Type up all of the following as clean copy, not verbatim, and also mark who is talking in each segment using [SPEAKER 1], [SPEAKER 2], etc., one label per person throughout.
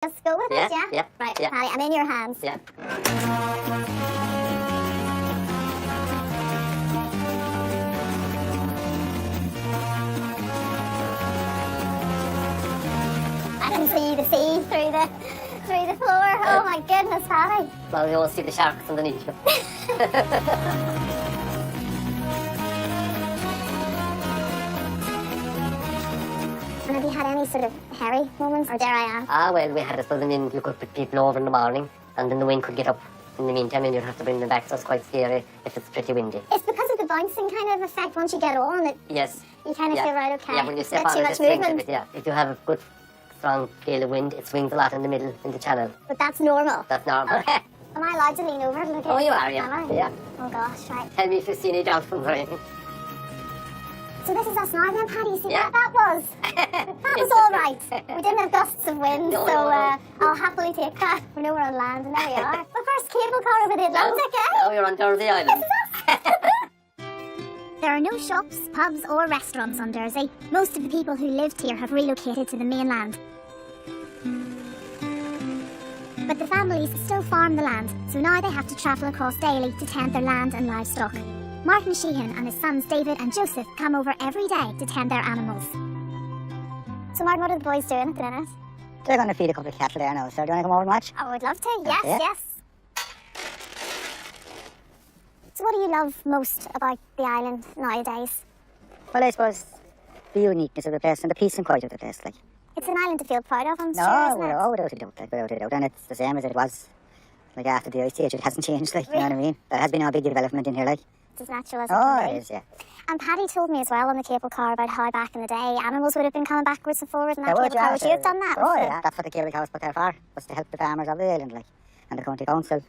[SPEAKER 1] Let's go with it, yeah?
[SPEAKER 2] Yeah.
[SPEAKER 1] Right,
[SPEAKER 2] Yeah.
[SPEAKER 1] Paddy, I'm in your hands.
[SPEAKER 2] Yeah.
[SPEAKER 1] I can see the sea through the floor. Oh my goodness, Paddy.
[SPEAKER 2] Well, you won't see the sharks underneath you.
[SPEAKER 1] And have you had any sort of hairy moments, or dare I ask?
[SPEAKER 2] Well, we had to put them in. You could put people over in the morning, and then the wind could get up in the meantime, and you'd have to bring them back, so it's quite scary if it's pretty windy.
[SPEAKER 1] It's because of the bouncing kind of effect once you get on it.
[SPEAKER 2] Yes.
[SPEAKER 1] You kind of
[SPEAKER 2] Yeah.
[SPEAKER 1] feel right, okay.
[SPEAKER 2] Yeah, when you step
[SPEAKER 1] Not
[SPEAKER 2] on
[SPEAKER 1] too
[SPEAKER 2] it,
[SPEAKER 1] much
[SPEAKER 2] it swings a
[SPEAKER 1] movement.
[SPEAKER 2] bit, yeah. If you have a good, strong gale of wind, it swings a lot in the middle, in the channel.
[SPEAKER 1] But that's normal.
[SPEAKER 2] That's normal.
[SPEAKER 1] Am I allowed to lean over and look at
[SPEAKER 2] Oh,
[SPEAKER 1] it?
[SPEAKER 2] you are, yeah.
[SPEAKER 1] Am I?
[SPEAKER 2] Yeah.
[SPEAKER 1] Oh gosh, right.
[SPEAKER 2] Tell me if you see any dolphins or anything.
[SPEAKER 1] So this is us now then, Paddy. See
[SPEAKER 2] Yeah.
[SPEAKER 1] what that was? That was all right. We didn't have gusts of wind,
[SPEAKER 2] No,
[SPEAKER 1] so
[SPEAKER 2] no, no.
[SPEAKER 1] I'll happily take that. We know we're on land, and there we are. The first cable car over the Atlantic, eh?
[SPEAKER 2] Oh, you're on Jersey Island.
[SPEAKER 3] There are no shops, pubs or restaurants on Jersey. Most of the people who lived here have relocated to the mainland. But the families still farm the land, so now they have to travel across daily to tend their land and livestock. Martin Sheehan and his sons David and Joseph come over every day to tend their animals.
[SPEAKER 1] So Martin, what are the boys doing at the minute?
[SPEAKER 4] They're going to feed a couple of cattle there now, so do you want to come over and watch?
[SPEAKER 1] I would love to. Yes,
[SPEAKER 4] Yeah.
[SPEAKER 1] yes. So what do you love most about the island nowadays?
[SPEAKER 4] Well, I suppose the uniqueness of the place and the peace and quiet of the place. Like,
[SPEAKER 1] It's an island to feel proud of, I'm
[SPEAKER 4] no,
[SPEAKER 1] sure, isn't it?
[SPEAKER 4] without a doubt, like, without a doubt. And it's the same as it was, like, after the Ice Age. It hasn't changed, like, you know what I mean? There has been a big development in here, like.
[SPEAKER 1] It's as natural as it
[SPEAKER 4] Oh,
[SPEAKER 1] can
[SPEAKER 4] it
[SPEAKER 1] be.
[SPEAKER 4] is, yeah.
[SPEAKER 1] And Paddy told me as well on the cable car about how back in the day animals would have been coming backwards and forwards in that
[SPEAKER 4] They would,
[SPEAKER 1] cable car.
[SPEAKER 4] yeah,
[SPEAKER 1] Would you have done that?
[SPEAKER 4] Oh,
[SPEAKER 1] with the-
[SPEAKER 4] yeah, that's what the cable car was put there for, was to help the farmers of the island, like. And the county council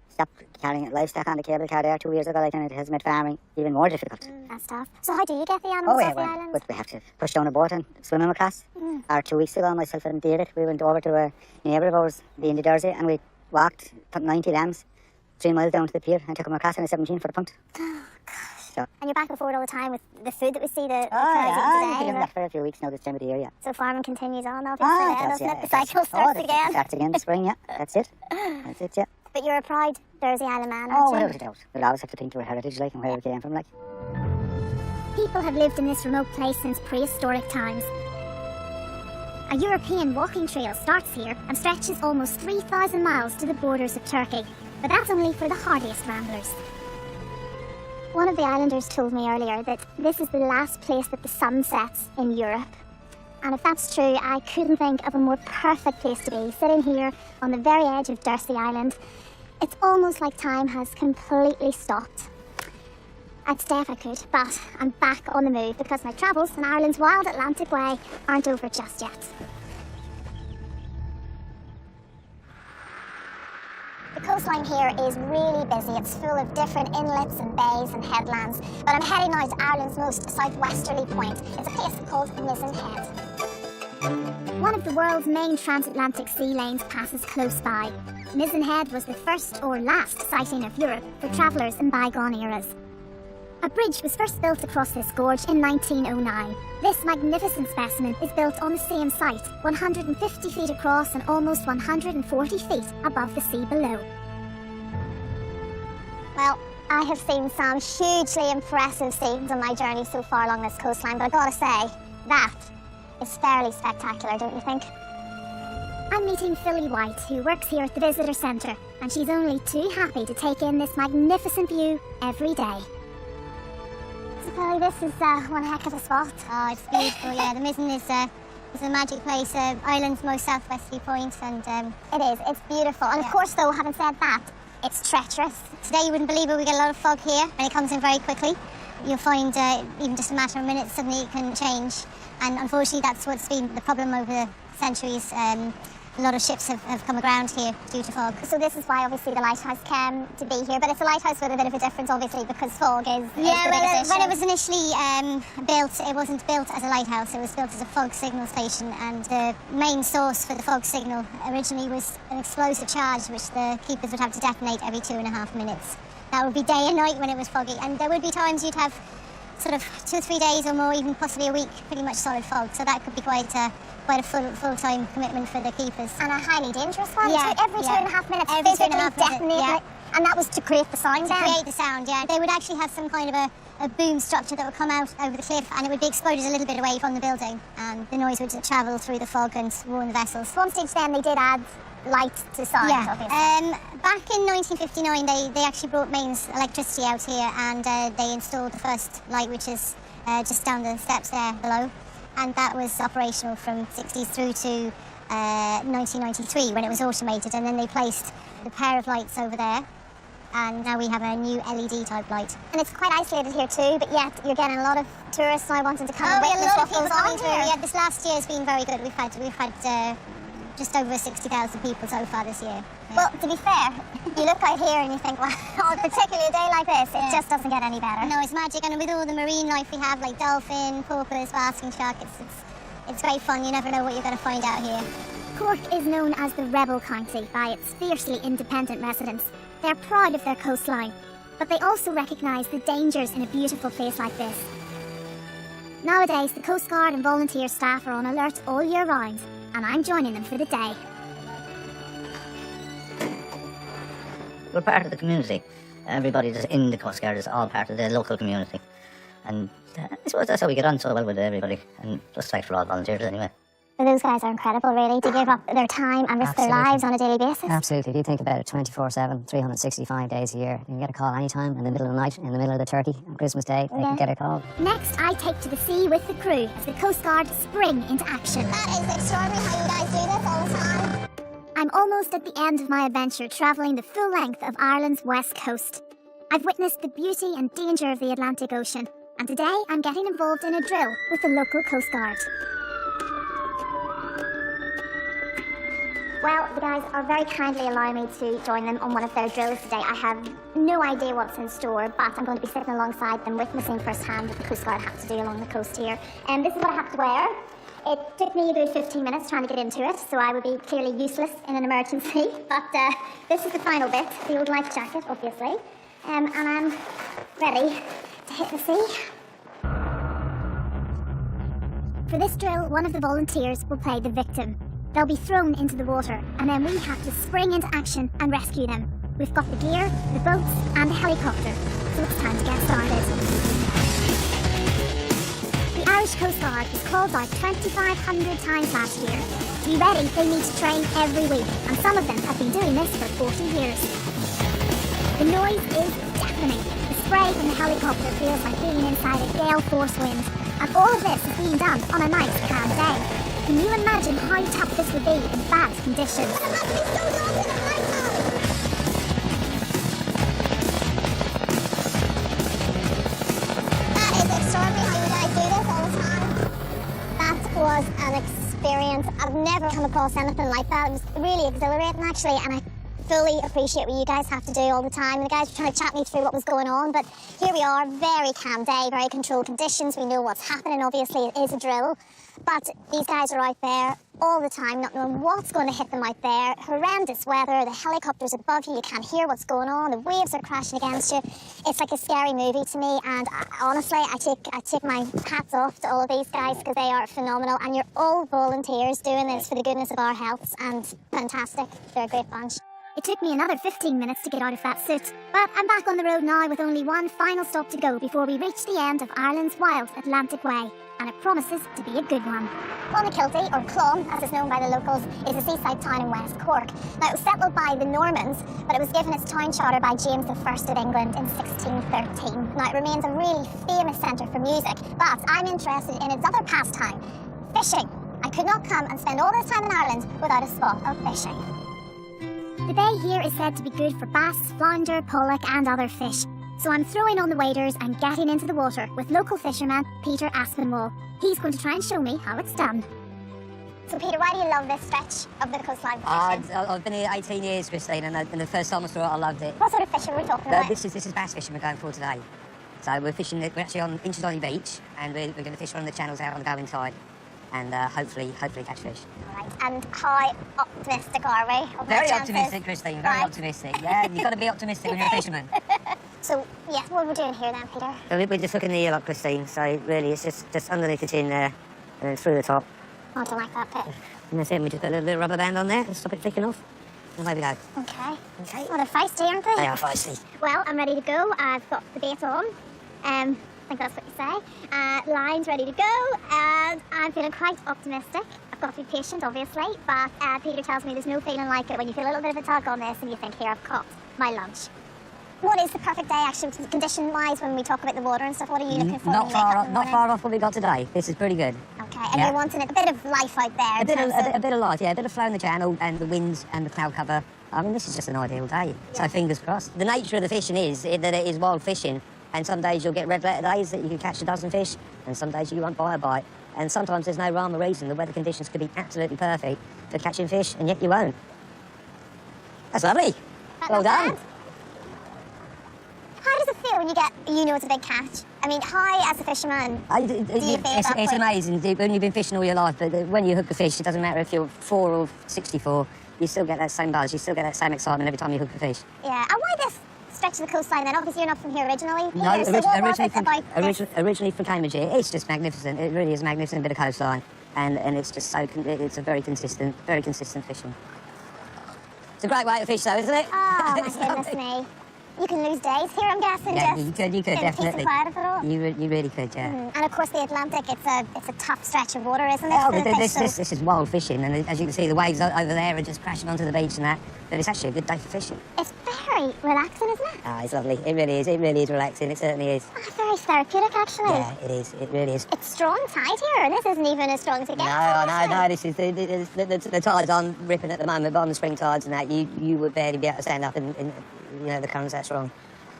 [SPEAKER 4] stopped carrying livestock on the cable car there 2 years ago, like, and it has made farming even more difficult.
[SPEAKER 1] That's tough. So how do you get the animals off the
[SPEAKER 4] well,
[SPEAKER 1] island?
[SPEAKER 4] but we have to push down a boat and swim them across. Or 2 weeks ago, myself and David, we went over to a neighbour of ours, the Indy Jersey, and we walked 90 lambs 3 miles down to the pier and took them across in a 17 for the punt.
[SPEAKER 1] And you're back and forward all the time with the food that we see, the
[SPEAKER 4] Oh,
[SPEAKER 1] cows
[SPEAKER 4] yeah,
[SPEAKER 1] eat
[SPEAKER 4] I've been
[SPEAKER 1] today.
[SPEAKER 4] doing
[SPEAKER 1] and
[SPEAKER 4] that for a few weeks now this time of the year, yeah.
[SPEAKER 1] So farming continues on, obviously,
[SPEAKER 4] Ah,
[SPEAKER 1] then,
[SPEAKER 4] it does,
[SPEAKER 1] doesn't
[SPEAKER 4] yeah.
[SPEAKER 1] it? The
[SPEAKER 4] it does.
[SPEAKER 1] cycle starts
[SPEAKER 4] it
[SPEAKER 1] again.
[SPEAKER 4] starts again in the spring, yeah. That's it. That's it, yeah.
[SPEAKER 1] But you're a proud Jersey Island man,
[SPEAKER 4] Oh,
[SPEAKER 1] aren't you?
[SPEAKER 4] without a doubt. We'll always have to think to our heritage, like, and where we came from, like.
[SPEAKER 3] People have lived in this remote place since prehistoric times. A European walking trail starts here and stretches almost 3,000 miles to the borders of Turkey. But that's only for the hardiest ramblers.
[SPEAKER 1] One of the islanders told me earlier that this is the last place that the sun sets in Europe. And if that's true, I couldn't think of a more perfect place to be, sitting here on the very edge of Dursey Island. It's almost like time has completely stopped. I'd stay if I could, but I'm back on the move because my travels on Ireland's wild Atlantic way aren't over just yet. The coastline here is really busy. It's full of different inlets and bays and headlands. But I'm heading now to Ireland's most southwesterly point. It's a place called Mizen Head.
[SPEAKER 3] One of the world's main transatlantic sea lanes passes close by. Mizen Head was the first or last sighting of Europe for travellers in bygone eras. A bridge was first built across this gorge in 1909. This magnificent specimen is built on the same site, 150 feet across and almost 140 feet above the sea below.
[SPEAKER 1] Well, I have seen some hugely impressive scenes on my journey so far along this coastline, but I gotta say, that is fairly spectacular, don't you think?
[SPEAKER 3] I'm meeting Philly White, who works here at the visitor centre, and she's only too happy to take in this magnificent view every day.
[SPEAKER 1] So, Polly, this is one heck of a spot.
[SPEAKER 5] Oh, it's beautiful, yeah. The Mizen is a magic place, Ireland's most southwesterly point, and
[SPEAKER 1] It is, it's beautiful. And of course, though, having said that, it's treacherous.
[SPEAKER 5] today you wouldn't believe it, we get a lot of fog here, and it comes in very quickly. You'll find even just a matter of minutes, suddenly it can change, and unfortunately that's what's been the problem over the centuries. A lot of ships have come aground here due to fog.
[SPEAKER 1] So this is why, obviously, the lighthouse came to be here. But it's a lighthouse with a bit of a difference, obviously, because fog is
[SPEAKER 5] Yeah,
[SPEAKER 1] the biggest
[SPEAKER 5] when
[SPEAKER 1] issue.
[SPEAKER 5] it was initially built, it wasn't built as a lighthouse, it was built as a fog signal station, and the main source for the fog signal originally was an explosive charge which the keepers would have to detonate every 2.5 minutes. That would be day and night when it was foggy, and there would be times you'd have sort of 2 or 3 days or more, even possibly a week, pretty much solid fog. So that could be quite a full-time commitment for the keepers.
[SPEAKER 3] And a highly dangerous one.
[SPEAKER 5] Yeah,
[SPEAKER 3] Every
[SPEAKER 5] yeah.
[SPEAKER 3] 2.5 minutes,
[SPEAKER 5] Every 2.5
[SPEAKER 3] physically
[SPEAKER 5] minutes,
[SPEAKER 3] detonate.
[SPEAKER 5] yeah.
[SPEAKER 3] And that was to create the sound
[SPEAKER 5] To
[SPEAKER 3] then?
[SPEAKER 5] create the sound, yeah. They would actually have some kind of a boom structure that would come out over the cliff, and it would be exploded a little bit away from the building, and the noise would travel through the fog and warn the vessels.
[SPEAKER 3] At one stage then they did add light to sound,
[SPEAKER 5] Yeah.
[SPEAKER 3] obviously.
[SPEAKER 5] Back in 1959, they actually brought mains electricity out here, and they installed the first light, which is just down the steps there below, and that was operational from 60s through to 1993 when it was automated, and then they placed the pair of lights over there, and now we have a new LED type light.
[SPEAKER 3] And it's quite isolated here too, but yet you're getting a lot of tourists now wanting to come and
[SPEAKER 5] we had
[SPEAKER 3] witness
[SPEAKER 5] a lot
[SPEAKER 3] what
[SPEAKER 5] of people
[SPEAKER 3] goes on
[SPEAKER 5] coming through.
[SPEAKER 3] here.
[SPEAKER 5] Yeah, this last year has been very good. We've had just over 60,000 people so far this year. Yeah.
[SPEAKER 3] Well, to be fair, you look out here and you think, well, particularly a day like this, it just doesn't get any better.
[SPEAKER 5] No, it's magic, and with all the marine life we have, like dolphin, porpoise, basking shark, it's great fun. You never know what you're going to find out here.
[SPEAKER 3] Cork is known as the Rebel County by its fiercely independent residents. They're proud of their coastline, but they also recognise the dangers in a beautiful place like this. Nowadays, the Coast Guard and volunteer staff are on alert all year round, and I'm joining them for the day.
[SPEAKER 4] We're part of the community. Everybody that's in the Coast Guard is all part of the local community. And I suppose that's how we get on so well with everybody. And just thanks for all volunteers anyway.
[SPEAKER 3] Those guys are incredible, really, to give up their time and risk their lives on a daily basis.
[SPEAKER 2] Absolutely. If you think about it, 24/7, 365 days a year, you can get a call anytime in the middle of the night, in the middle of the turkey, on Christmas Day, they can get a call.
[SPEAKER 3] Next, I take to the sea with the crew as the Coast Guard spring into action.
[SPEAKER 5] That is extraordinary how you guys do this all the time.
[SPEAKER 3] I'm almost at the end of my adventure, travelling the full length of Ireland's west coast. I've witnessed the beauty and danger of the Atlantic Ocean, and today I'm getting involved in a drill with the local Coast Guard. Well, the guys are very kindly allowing me to join them on one of their drills today. I have no idea what's in store, but I'm going to be sitting alongside them witnessing firsthand what the Coast Guard have to do along the coast here. And this is what I have to wear. It took me a good 15 minutes trying to get into it, so I would be clearly useless in an emergency. But this is the final bit, the old life jacket, obviously. And I'm ready to hit the sea. For this drill, one of the volunteers will play the victim. They'll be thrown into the water, and then we have to spring into action and rescue them. We've got the gear, the boats, and the helicopter, so it's time to get started. The Irish Coast Guard was called out 2,500 times last year. To be ready, they need to train every week, and some of them have been doing this for 40 years. The noise is deafening. The spray from the helicopter feels like being inside a gale force wind, and all of this is being done on a nice, calm day. Can you imagine how tough this would be in bad conditions?
[SPEAKER 5] That is extraordinary how you guys do this all the time. That was an experience. I've never come across anything like that. It was really exhilarating, actually, and I fully appreciate what you guys have to do all the time. And the guys were trying to chat me through what was going on, but here we are, very calm day, very controlled conditions. We know what's happening. Obviously, it is a drill, but these guys are out there all the time, not knowing what's going to hit them out there. Horrendous weather, the helicopter's above you, you can't hear what's going on, the waves are crashing against you. It's like a scary movie to me, and honestly, I take my hats off to all of these guys because they are phenomenal, and you're all volunteers doing this for the goodness of our healths, and fantastic. They're a great bunch.
[SPEAKER 3] It took me another 15 minutes to get out of that suit, but I'm back on the road now with only one final stop to go before we reach the end of Ireland's wild Atlantic Way, and it promises to be a good one.
[SPEAKER 5] Clonakilty, or Clon, as it's known by the locals, is a seaside town in West Cork. Now, it was settled by the Normans, but it was given its town charter by James I of England in 1613. Now, it remains a really famous centre for music, but I'm interested in its other pastime, fishing. I could not come and spend all this time in Ireland without a spot of fishing.
[SPEAKER 3] The bay here is said to be good for bass, flounder, pollock and other fish. So I'm throwing on the waders and getting into the water with local fisherman Peter Aspinwall. He's going to try and show me how it's done.
[SPEAKER 5] So Peter, why do you love this stretch of the coastline fishing?
[SPEAKER 6] I've been here 18 years, Christine, and the first time I saw it, I loved it.
[SPEAKER 5] What sort of fishing are we talking about?
[SPEAKER 6] This is bass fishing we're going for today. So we're actually on Inchydoney Beach, and we're going to fish one of the channels out on the going tide, and hopefully catch fish.
[SPEAKER 5] Right, and how optimistic are we?
[SPEAKER 6] Very optimistic, Christine, very optimistic. Yeah, you've got to be optimistic when you're a fisherman.
[SPEAKER 5] So, yeah, what are we doing here then, Peter?
[SPEAKER 6] So we're just hooking the ear up, Christine. So really, it's just underneath the chin there, and then through the top.
[SPEAKER 5] Oh, I don't like that bit.
[SPEAKER 6] And that's it. We just put a little rubber band on there to stop it flicking off. And away we go.
[SPEAKER 5] Okay.
[SPEAKER 6] Okay.
[SPEAKER 5] Well, they're feisty, aren't they?
[SPEAKER 6] They are feisty.
[SPEAKER 3] Well, I'm ready to go. I've got the bait on. I think that's what you say. Line's ready to go, and I'm feeling quite optimistic. I've got to be patient, obviously, but Peter tells me there's no feeling like it when you feel a little bit of a tug on this and you think, here, I've caught my lunch.
[SPEAKER 5] What is the perfect day, actually, condition-wise, when we talk about the water and stuff? What are you looking for?
[SPEAKER 6] Not
[SPEAKER 5] when you wake
[SPEAKER 6] far
[SPEAKER 5] up
[SPEAKER 6] off.
[SPEAKER 5] in the
[SPEAKER 6] Not
[SPEAKER 5] morning?
[SPEAKER 6] far off what we got today. This is pretty good.
[SPEAKER 5] Okay, and
[SPEAKER 6] Yeah.
[SPEAKER 5] you're wanting a bit of life out there.
[SPEAKER 6] A
[SPEAKER 5] in
[SPEAKER 6] bit,
[SPEAKER 5] terms
[SPEAKER 6] a bit of light, yeah, a bit of flow in the channel and the wind and the cloud cover. I mean, this is just an ideal day. So fingers crossed. The nature of the fishing is that it is wild fishing, and some days you'll get red letter days that you can catch a dozen fish, and some days you won't buy a bite. And sometimes there's no rhyme or reason. The weather conditions could be absolutely perfect for catching fish, and yet you won't. That's lovely. Well done.
[SPEAKER 5] How does it feel when you know it's a big catch? I mean, how, as a fisherman, do you feel at that
[SPEAKER 6] It's
[SPEAKER 5] point?
[SPEAKER 6] amazing when you've been fishing all your life, but when you hook the fish, it doesn't matter if you're 4 or 64, you still get that same buzz, you still get that same excitement every time you hook the fish.
[SPEAKER 5] Yeah, and why this stretch of the coastline then? Obviously you're not from here originally.
[SPEAKER 6] No,
[SPEAKER 5] Peter, so what was it
[SPEAKER 6] from,
[SPEAKER 5] about this?
[SPEAKER 6] originally from Cambridgeshire. It's just magnificent. It really is a magnificent bit of coastline, and it's just so it's a very consistent fishing. It's a great way to fish, though, isn't it?
[SPEAKER 5] Oh, my
[SPEAKER 6] It's
[SPEAKER 5] goodness
[SPEAKER 6] lovely.
[SPEAKER 5] me. You can lose days here, I'm guessing,
[SPEAKER 6] Yeah,
[SPEAKER 5] just
[SPEAKER 6] you could
[SPEAKER 5] in
[SPEAKER 6] definitely.
[SPEAKER 5] peace and quiet of it all.
[SPEAKER 6] You really could, yeah.
[SPEAKER 5] And of course the Atlantic, it's a tough stretch of water, isn't it?
[SPEAKER 6] Oh,
[SPEAKER 5] for the
[SPEAKER 6] but
[SPEAKER 5] fish, so-
[SPEAKER 6] this is wild fishing, and as you can see, the waves over there are just crashing onto the beach and that. But it's actually a good day for fishing.
[SPEAKER 3] It's very relaxing, isn't it?
[SPEAKER 6] Ah, it's lovely. It really is. It really is relaxing. It certainly is.
[SPEAKER 3] Oh, very therapeutic, actually.
[SPEAKER 6] Yeah, it is. It really is.
[SPEAKER 3] It's strong tide here, and this isn't even as strong as it gets.
[SPEAKER 6] No. This is the tides aren't ripping at the moment, but on the spring tides and that, you would barely be able to stand up, and the current's that strong.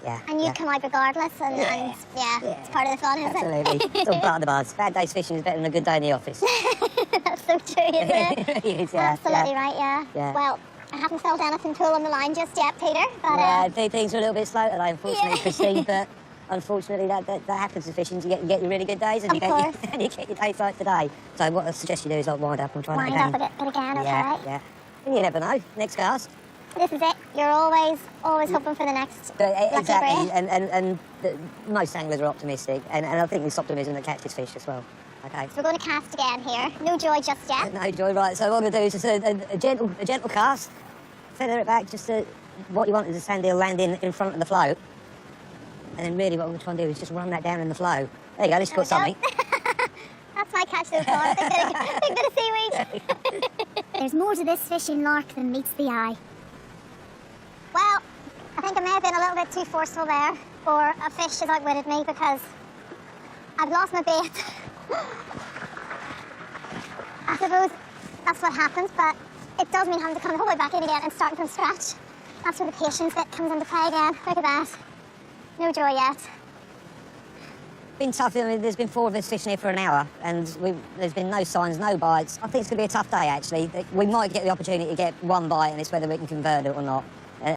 [SPEAKER 6] Yeah.
[SPEAKER 5] And you
[SPEAKER 6] yeah.
[SPEAKER 5] come out regardless, and it's part of the fun, isn't
[SPEAKER 6] Absolutely. It's all part of the buzz. Bad day's fishing is better than a good day in the office.
[SPEAKER 5] it? That's so true, isn't it?
[SPEAKER 6] It really is, yeah.
[SPEAKER 5] Absolutely right, yeah.
[SPEAKER 6] Yeah.
[SPEAKER 5] Well, I haven't felt anything pull on the line just yet, Peter, but
[SPEAKER 6] Things are a little bit slow today, unfortunately,
[SPEAKER 5] Yeah.
[SPEAKER 6] Christine, but unfortunately that happens with fishing. You get your really good days and
[SPEAKER 5] Of
[SPEAKER 6] you get
[SPEAKER 5] course.
[SPEAKER 6] and you get your days like today. So what I suggest you do is like wind up and try
[SPEAKER 5] wind
[SPEAKER 6] that
[SPEAKER 5] up
[SPEAKER 6] again.
[SPEAKER 5] it again, okay?
[SPEAKER 6] Yeah. And you never know. Next cast.
[SPEAKER 5] This is it. You're always hoping for the next lucky
[SPEAKER 6] Exactly.
[SPEAKER 5] break.
[SPEAKER 6] And most anglers are optimistic, and I think it's optimism that catches fish as well. Okay.
[SPEAKER 5] So we're going to cast again here. No joy just yet.
[SPEAKER 6] No joy, right. So what I'm going to do is just a gentle cast, feather it back just to what you want is a sand eel land in front of the float. And then really what we're trying to do is just run that down in the flow. There you go, let's put
[SPEAKER 5] There we
[SPEAKER 6] something.
[SPEAKER 5] That's my catch so far. Big bit of seaweed.
[SPEAKER 3] There's more to this fishing lark than meets the eye.
[SPEAKER 5] Well, I think I may have been a little bit too forceful there, or a fish has outwitted me because I've lost my bait. I suppose that's what happens, but it does mean having to come all the way back in again and starting from scratch. That's where the patience bit comes into play again. Look at that. No joy yet.
[SPEAKER 6] Been tough. I mean, there's been 4 of us fishing here for an hour, and there's been no signs, no bites. I think it's going to be a tough day, actually. We might get the opportunity to get one bite, and it's whether we can convert it or not.